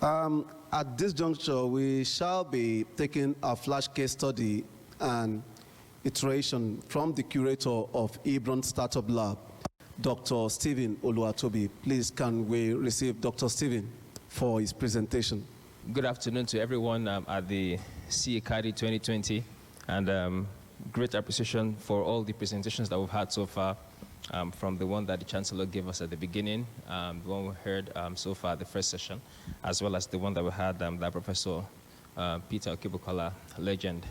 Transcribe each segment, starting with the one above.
At this juncture, we shall be taking a flash case study and iteration from the curator of Hebron Startup Lab, Dr. Stephen Oluwatobi. Please, can we receive Dr. Stephen for his presentation? Good afternoon to everyone at the ICADI 2020, and great appreciation for all the presentations that we've had so far, from the one that the Chancellor gave us at the beginning, the one we heard so far, the first session, as well as the one that we had that Professor Peter Okibukola, legend,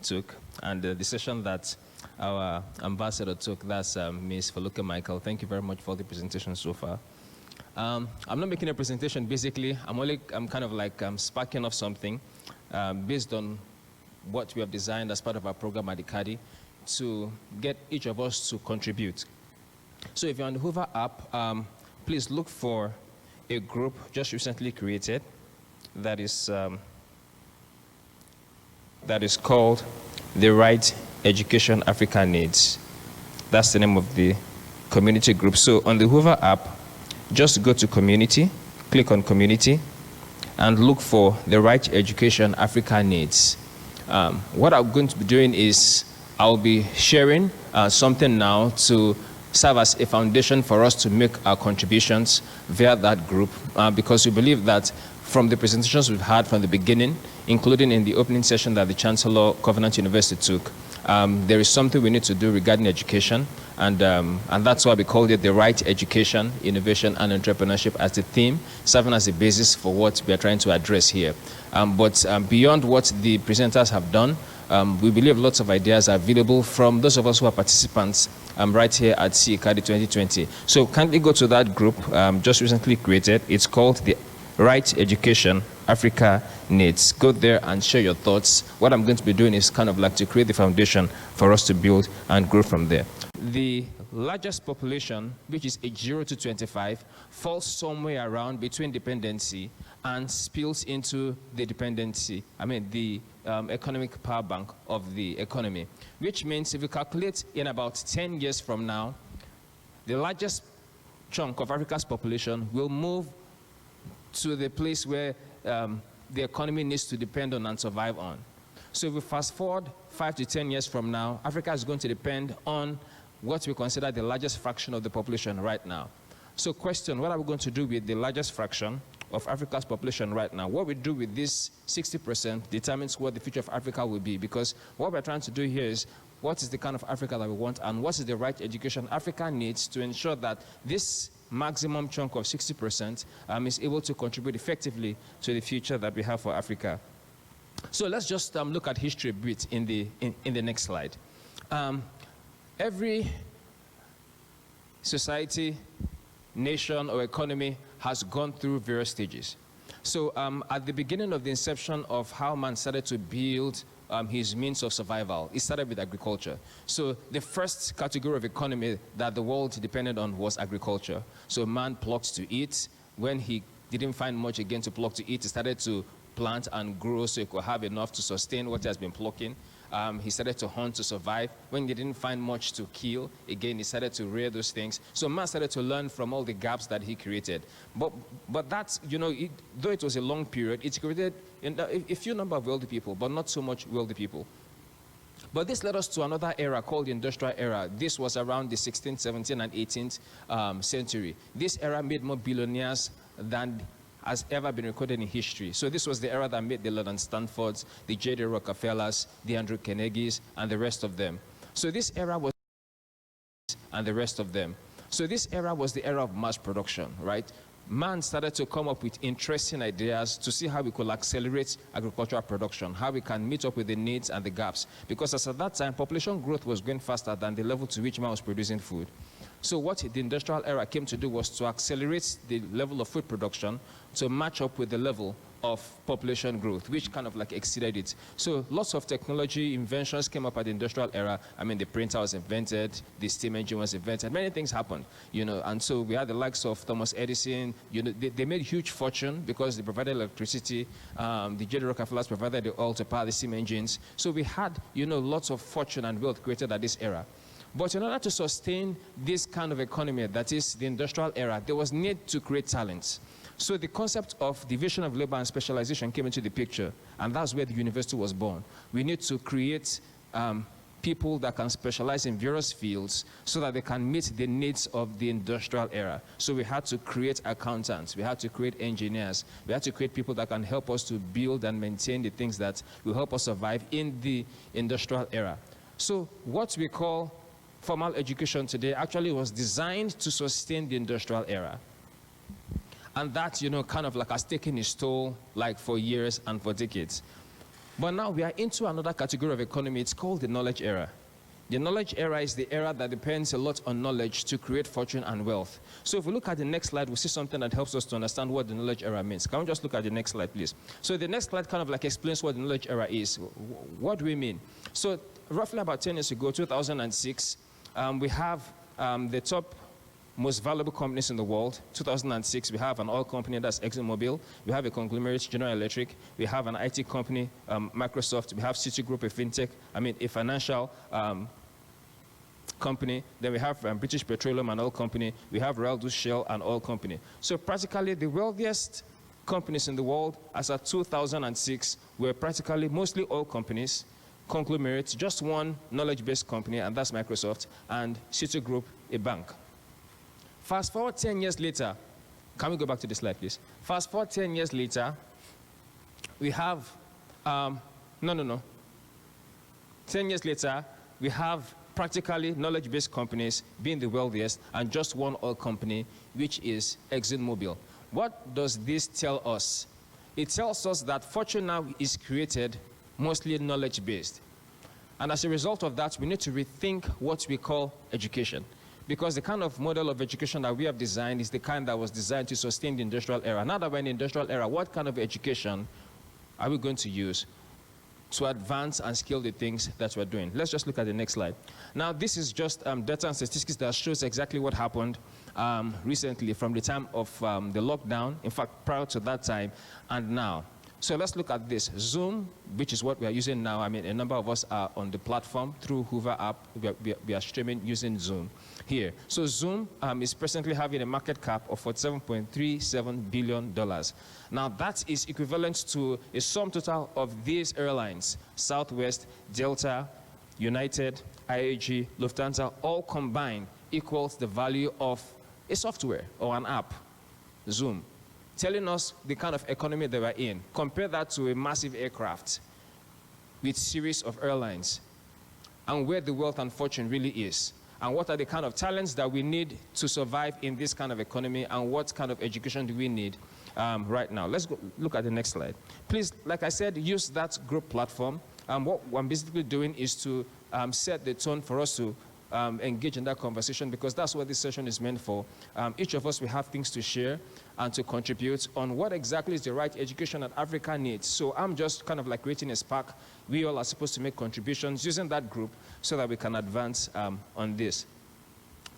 took, and the session that our ambassador took, that's Ms. Feluke Michael. Thank you very much for the presentation so far. I'm not making a presentation, basically. I'm kind of like sparking off something based on what we have designed as part of our program at ICADI to get each of us to contribute. So if you're on the Hoover app, please look for a group just recently created that is called The Right Education Africa Needs. That's the name of the community group. So on the Hoover app, just go to community, click on community, and look for The Right Education Africa Needs. What I'm going to be doing is I'll be sharing something now to serve as a foundation for us to make our contributions via that group, because we believe that from the presentations we've had from the beginning, including in the opening session that the Chancellor Covenant University took, there is something we need to do regarding education, and that's why we called it The Right Education, Innovation and Entrepreneurship as the theme, serving as a basis for what we are trying to address here. But beyond what the presenters have done, we believe lots of ideas are available from those of us who are participants right here at ICADI 2020. So kindly go to that group just recently created. It's called The Right Education Africa Needs. Go there and share your thoughts. What I'm going to be doing is kind of like to create the foundation for us to build and grow from there. The largest population, which is age 0 to 25, falls somewhere around between dependency and spills into the dependency, the economic power bank of the economy, which means if you calculate in about 10 years from now, the largest chunk of Africa's population will move to the place where the economy needs to depend on and survive on. So if we fast forward 5 to 10 years from now, Africa is going to depend on what we consider the largest fraction of the population right now. So question, what are we going to do with the largest fraction of Africa's population right now? What we do with this 60% determines what the future of Africa will be, because what we're trying to do here is what is the kind of Africa that we want and what is the right education Africa needs to ensure that this maximum chunk of 60% is able to contribute effectively to the future that we have for Africa. So let's just look at history a bit in the next slide. Every society, nation, or economy has gone through various stages. So at the beginning of the inception of how man started to build his means of survival, it started with agriculture. So the first category of economy that the world depended on was agriculture. So man plucked to eat. When he didn't find much again to pluck to eat, he started to plant and grow so he could have enough to sustain what he has been plucking. He started to hunt to survive. When he didn't find much to kill, again, he started to rear those things. So man started to learn from all the gaps that he created. But that's, though it was a long period, it created a few number of wealthy people, but not so much wealthy people. But this led us to another era called the industrial era. This was around the 16th, 17th, and 18th century. This era made more billionaires than has ever been recorded in history. So this was the era that made the London Stanfords, the J.D. Rockefellers, the Andrew Carnegies, and the rest of them. So this era was and the rest of them. So this era was the era of mass production, right? Man started to come up with interesting ideas to see how we could accelerate agricultural production, how we can meet up with the needs and the gaps. Because as at that time, population growth was going faster than the level to which man was producing food. So what the industrial era came to do was to accelerate the level of food production to match up with the level of population growth, which kind of like exceeded it. So lots of technology inventions came up at the industrial era. The printer was invented, the steam engine was invented, many things happened, and so we had the likes of Thomas Edison. They made huge fortune because they provided electricity. The J.D. Rockefellers provided the oil to power the steam engines. So we had, lots of fortune and wealth created at this era. But in order to sustain this kind of economy, that is the industrial era, there was need to create talent. So the concept of division of labor and specialization came into the picture, and that's where the university was born. We need to create people that can specialize in various fields so that they can meet the needs of the industrial era. So we had to create accountants, we had to create engineers, we had to create people that can help us to build and maintain the things that will help us survive in the industrial era. So what we call formal education today actually was designed to sustain the industrial era. And that, kind of like has taken its toll like for years and for decades. But now we are into another category of economy. It's called the knowledge era. The knowledge era is the era that depends a lot on knowledge to create fortune and wealth. So if we look at the next slide, we'll see something that helps us to understand what the knowledge era means. Can we just look at the next slide, please? So the next slide kind of like explains what the knowledge era is. What do we mean? So roughly about 10 years ago, 2006, we have the top most valuable companies in the world. 2006, we have an oil company, that's ExxonMobil. We have a conglomerate, General Electric. We have an IT company, Microsoft. We have Citigroup, a fintech, a financial company. Then we have British Petroleum, an oil company. We have Royal Dutch Shell, an oil company. So practically the wealthiest companies in the world as of 2006 were practically mostly oil companies, conglomerates, just one knowledge-based company, and that's Microsoft, and Citigroup, a bank. Fast forward 10 years later, can we go back to the slide, please? Fast forward 10 years later, we have, 10 years later, we have practically knowledge-based companies being the wealthiest and just one oil company, which is ExxonMobil. What does this tell us? It tells us that fortune now is created mostly knowledge-based. And as a result of that, we need to rethink what we call education. Because the kind of model of education that we have designed is the kind that was designed to sustain the industrial era. Now that we're in the industrial era, what kind of education are we going to use to advance and scale the things that we're doing? Let's just look at the next slide. Now, this is just data and statistics that shows exactly what happened recently from the time of the lockdown, in fact, prior to that time, and now. So let's look at this. Zoom, which is what we are using now. A number of us are on the platform through Hoover app. We are streaming using Zoom here. So Zoom is presently having a market cap of $47.37 billion. Now that is equivalent to a sum total of these airlines: Southwest, Delta, United, IAG, Lufthansa, all combined equals the value of a software or an app, Zoom, telling us the kind of economy they were in. Compare that to a massive aircraft with series of airlines, and where the wealth and fortune really is, and what are the kind of talents that we need to survive in this kind of economy, and what kind of education do we need right now. Let's go look at the next slide. Please, like I said, use that group platform. What I'm basically doing is to set the tone for us to engage in that conversation, because that's what this session is meant for. Each of us will have things to share and to contribute on what exactly is the right education that Africa needs. So I'm just kind of like creating a spark. We all are supposed to make contributions using that group so that we can advance on this.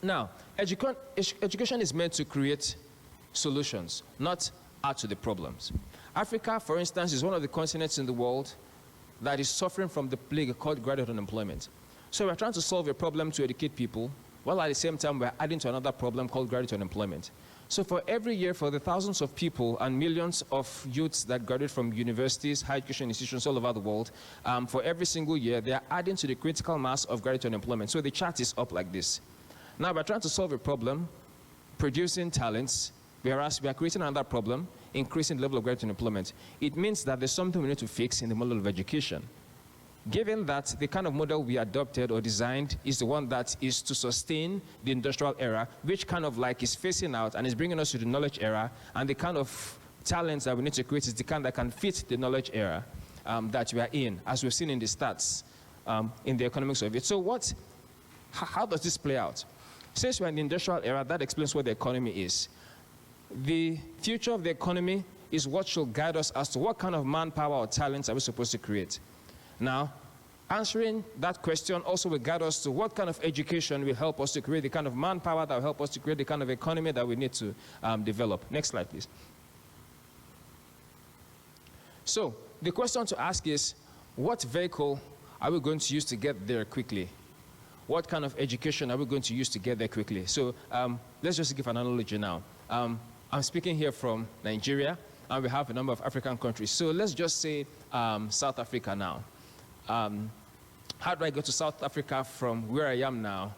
Now, education is meant to create solutions, not add to the problems. Africa, for instance, is one of the continents in the world that is suffering from the plague called graduate unemployment. So we're trying to solve a problem to educate people, while at the same time we're adding to another problem called graduate unemployment. So for every year, for the thousands of people and millions of youths that graduate from universities, higher education institutions all over the world, for every single year, they are adding to the critical mass of graduate unemployment. So the chart is up like this. Now we're trying to solve a problem, producing talents, whereas we are creating another problem, increasing the level of graduate unemployment. It means that there's something we need to fix in the model of education. Given that the kind of model we adopted or designed is the one that is to sustain the industrial era, which kind of like is phasing out and is bringing us to the knowledge era, and the kind of talents that we need to create is the kind that can fit the knowledge era that we are in, as we've seen in the stats in the economics of it. So how does this play out? Since we're in the industrial era, that explains what the economy is. The future of the economy is what should guide us as to what kind of manpower or talents are we supposed to create. Now, answering that question also will guide us to what kind of education will help us to create the kind of manpower that will help us to create the kind of economy that we need to develop. Next slide, please. So, the question to ask is, what vehicle are we going to use to get there quickly? What kind of education are we going to use to get there quickly? So, let's just give an analogy now. I'm speaking here from Nigeria, and we have a number of African countries. So let's just say South Africa now. How do I go to South Africa from where I am now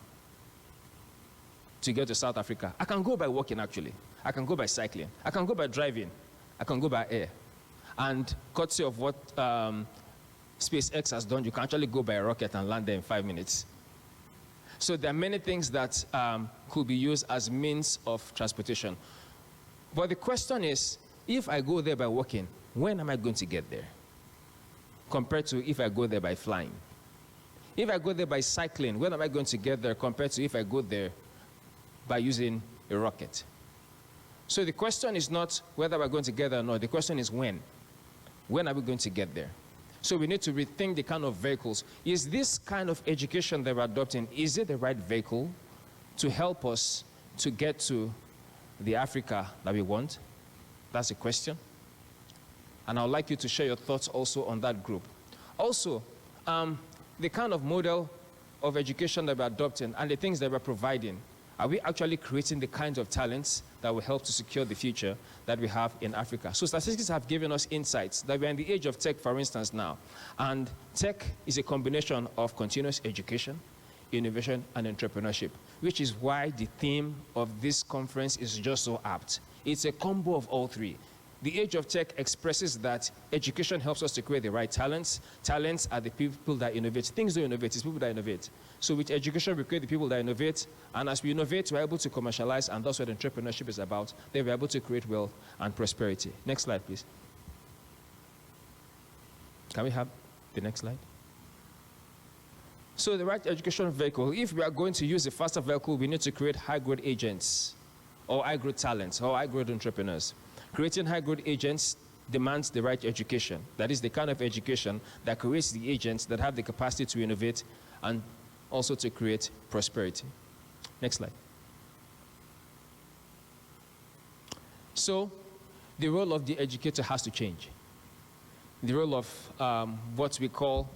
to get to South Africa? I can go by walking, actually. I can go by cycling. I can go by driving. I can go by air. And courtesy of what SpaceX has done, you can actually go by a rocket and land there in 5 minutes. So there are many things that could be used as means of transportation. But the question is, if I go there by walking, when am I going to get there? Compared to if I go there by flying. If I go there by cycling, when am I going to get there compared to if I go there by using a rocket? So the question is not whether we're going to get there or not. The question is when. When are we going to get there? So we need to rethink the kind of vehicles. Is this kind of education that we're adopting, is it the right vehicle to help us to get to the Africa that we want? That's the question. And I would like you to share your thoughts also on that group. Also, the kind of model of education that we're adopting and the things that we're providing, are we actually creating the kinds of talents that will help to secure the future that we have in Africa? So statistics have given us insights that we're in the age of tech, for instance, now. And tech is a combination of continuous education, innovation, and entrepreneurship, which is why the theme of this conference is just so apt. It's a combo of all three. The age of tech expresses that education helps us to create the right talents. Talents are the people that innovate. Things don't innovate, it's people that innovate. So with education, we create the people that innovate. And as we innovate, we're able to commercialize, and that's what entrepreneurship is about. Then we're able to create wealth and prosperity. Next slide, please. Can we have the next slide? So the right education vehicle, if we are going to use a faster vehicle, we need to create high-growth agents, or high-growth talents, or high-growth entrepreneurs. Creating high-growth agents demands the right education. That is the kind of education that creates the agents that have the capacity to innovate and also to create prosperity. Next slide. So the role of the educator has to change. The role of what we call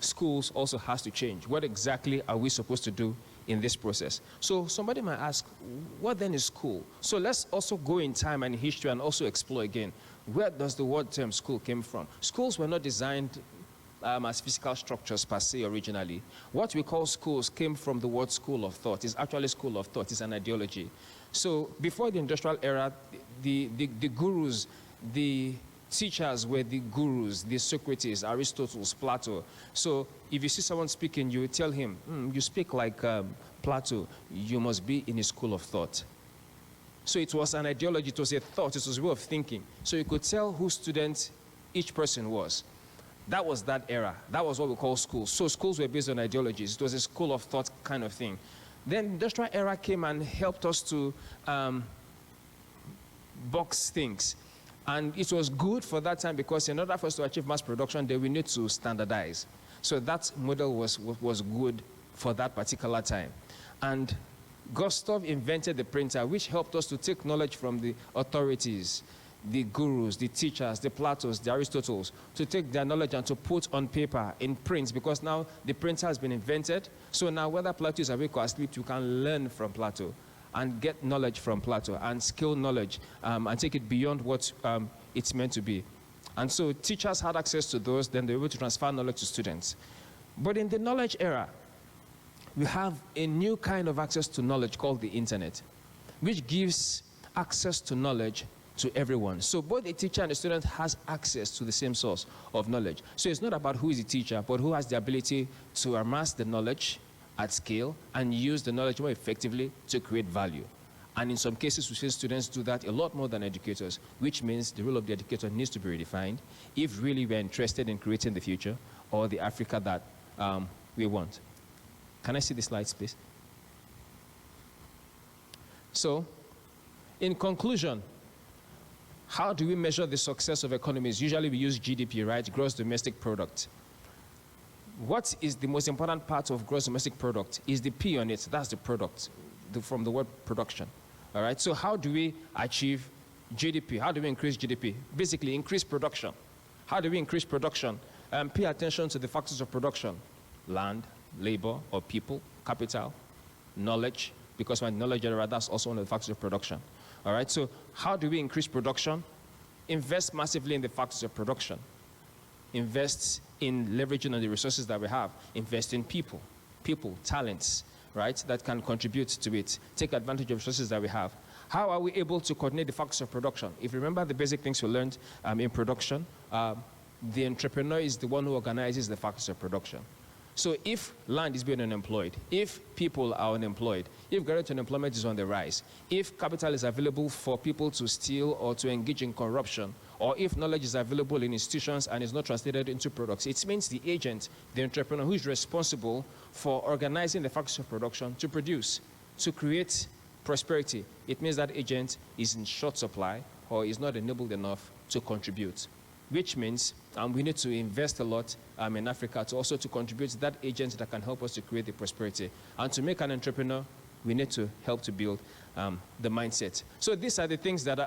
schools also has to change. What exactly are we supposed to do in this process? So somebody might ask, what then is school? So let's also go in time and history and also explore again, where does the word term school came from? Schools were not designed as physical structures per se originally. What we call schools came from the word school of thought. It's actually school of thought. It's an ideology. So before the industrial era, the gurus, the teachers were the gurus, the Socrates, Aristotle, Plato. So if you see someone speaking, you tell him, you speak like Plato, you must be in a school of thought. So it was an ideology, it was a thought, it was a way of thinking. So you could tell who student each person was. That was that era. That was what we call schools. So schools were based on ideologies. It was a school of thought kind of thing. Then the industrial era came and helped us to box things. And it was good for that time because in order for us to achieve mass production, then we need to standardize. So that model was good for that particular time. And Gustav invented the printer, which helped us to take knowledge from the authorities, the gurus, the teachers, the Platos, the Aristotles, to take their knowledge and to put on paper in print, because now the printer has been invented. So now whether Plato is awake or asleep, you can learn from Plato and get knowledge from Plato and skill knowledge and take it beyond what it's meant to be. And so teachers had access to those, then they were able to transfer knowledge to students. But in the knowledge era, we have a new kind of access to knowledge called the internet, which gives access to knowledge to everyone. So both the teacher and the student has access to the same source of knowledge. So it's not about who is the teacher, but who has the ability to amass the knowledge at scale and use the knowledge more effectively to create value. And in some cases, we see students do that a lot more than educators, which means the role of the educator needs to be redefined if really we're interested in creating the future or the Africa that we want. Can I see the slides, please? So, in conclusion, how do we measure the success of economies? Usually we use GDP, right? Gross domestic product. What is the most important part of gross domestic product? Is the P on it. That's the product, from the word production. All right, so how do we achieve GDP? How do we increase GDP? Basically, increase production. How do we increase production? Pay attention to the factors of production. Land, labor, or people, capital, knowledge, because when knowledge generates, that's also one of the factors of production. All right, so how do we increase production? Invest massively in the factors of production. Invest in leveraging on the resources that we have. Invest in people, talents, right, that can contribute to it. Take advantage of resources that we have. How are we able to coordinate the factors of production? If you remember the basic things we learned in production, the entrepreneur is the one who organizes the factors of production. So if land is being unemployed, if people are unemployed, if guaranteed unemployment is on the rise, if capital is available for people to steal or to engage in corruption, or if knowledge is available in institutions and is not translated into products, it means the agent, the entrepreneur who is responsible for organizing the factors of production to produce, to create prosperity. It means that agent is in short supply or is not enabled enough to contribute, which means we need to invest a lot in Africa to also to contribute to that agent that can help us to create the prosperity. And to make an entrepreneur, we need to help to build the mindset. So these are the things that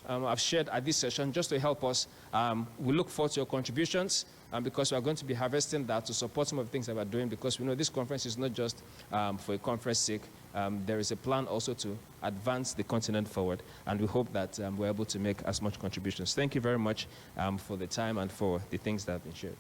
I've shared at this session just to help us. We look forward to your contributions because we are going to be harvesting that to support some of the things that we're doing, because we know this conference is not just for a conference sake. There is a plan also to advance the continent forward, and we hope that we're able to make as much contributions. Thank you very much for the time and for the things that have been shared.